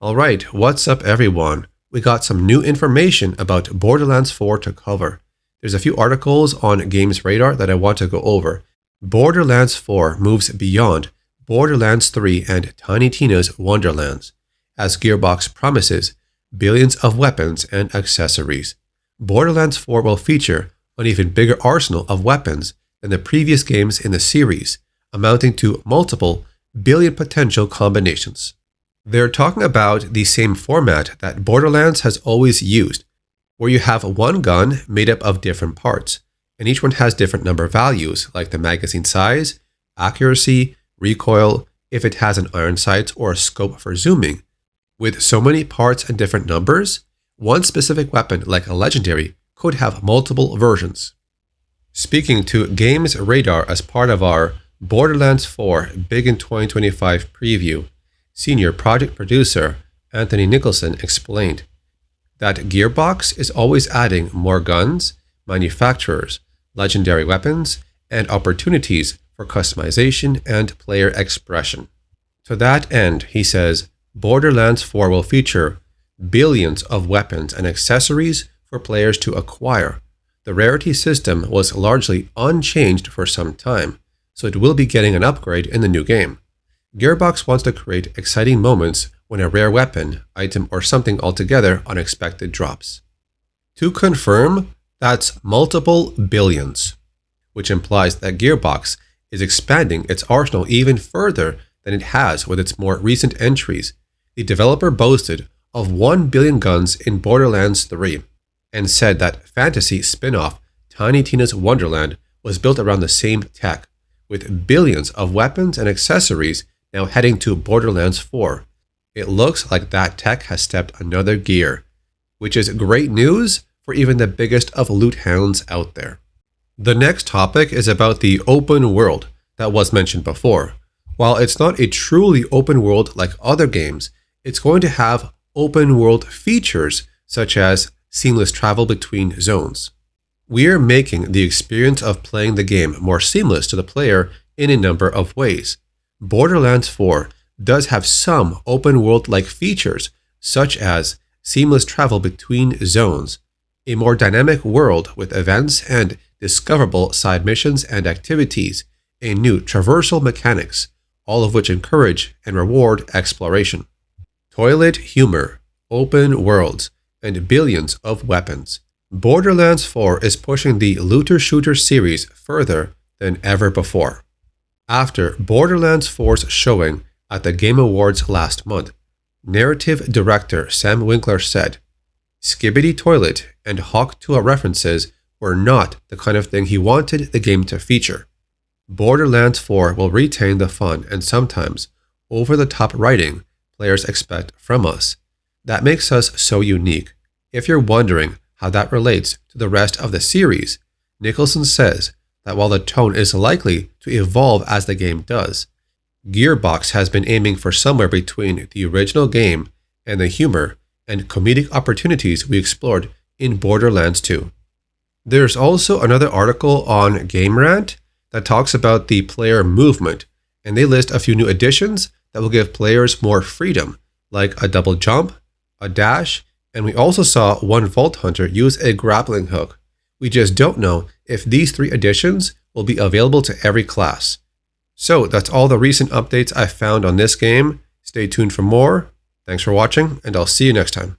Alright, what's up everyone? We got some new information about Borderlands 4 to cover. There's a few articles on Games Radar that I want to go over. Borderlands 4 moves beyond Borderlands 3 and Tiny Tina's Wonderlands, as Gearbox promises billions of weapons and accessories. Borderlands 4 will feature an even bigger arsenal of weapons than the previous games in the series, amounting to multiple billion potential combinations. They're talking about the same format that Borderlands has always used, where you have one gun made up of different parts, and each one has different number values like the magazine size, accuracy, recoil, if it has an iron sight or a scope for zooming. With so many parts and different numbers, one specific weapon like a legendary could have multiple versions. Speaking to Games Radar as part of our Borderlands 4 Big in 2025 preview, Senior Project Producer Anthony Nicholson explained that Gearbox is always adding more guns, manufacturers, legendary weapons, and opportunities for customization and player expression. To that end, he says, Borderlands 4 will feature billions of weapons and accessories for players to acquire. The rarity system was largely unchanged for some time, so it will be getting an upgrade in the new game. Gearbox wants to create exciting moments when a rare weapon, item, or something altogether unexpected drops. To confirm, that's multiple billions, which implies that Gearbox is expanding its arsenal even further than it has with its more recent entries. The developer boasted of 1 billion guns in Borderlands 3 and said that fantasy spin-off Tiny Tina's Wonderland was built around the same tech, with billions of weapons and accessories now heading to Borderlands 4. It looks like that tech has stepped another gear, which is great news for even the biggest of loot hounds out there. The next topic is about the open world that was mentioned before. While it's not a truly open world like other games, it's going to have open world features such as seamless travel between zones. We're making the experience of playing the game more seamless to the player in a number of ways. Borderlands 4 does have some open world-like features, such as seamless travel between zones, a more dynamic world with events and discoverable side missions and activities, and new traversal mechanics, all of which encourage and reward exploration. Toilet humor, open worlds, and billions of weapons. Borderlands 4 is pushing the looter-shooter series further than ever before. After Borderlands 4's showing at the Game Awards last month, narrative director Sam Winkler said, Skibidi Toilet and Hawk Tuah references were not the kind of thing he wanted the game to feature. Borderlands 4 will retain the fun and sometimes over-the-top writing players expect from us. That makes us so unique. If you're wondering how that relates to the rest of the series, Nicholson says that while the tone is likely to evolve as the game does, Gearbox has been aiming for somewhere between the original game and the humor and comedic opportunities we explored in Borderlands 2. There's also another article on GameRant that talks about the player movement, and they list a few new additions that will give players more freedom, like a double jump, a dash, and we also saw one Vault Hunter use a grappling hook. We just don't know if these 3 additions will be available to every class. So that's all the recent updates I found on this game. Stay tuned for more. Thanks for watching, and I'll see you next time.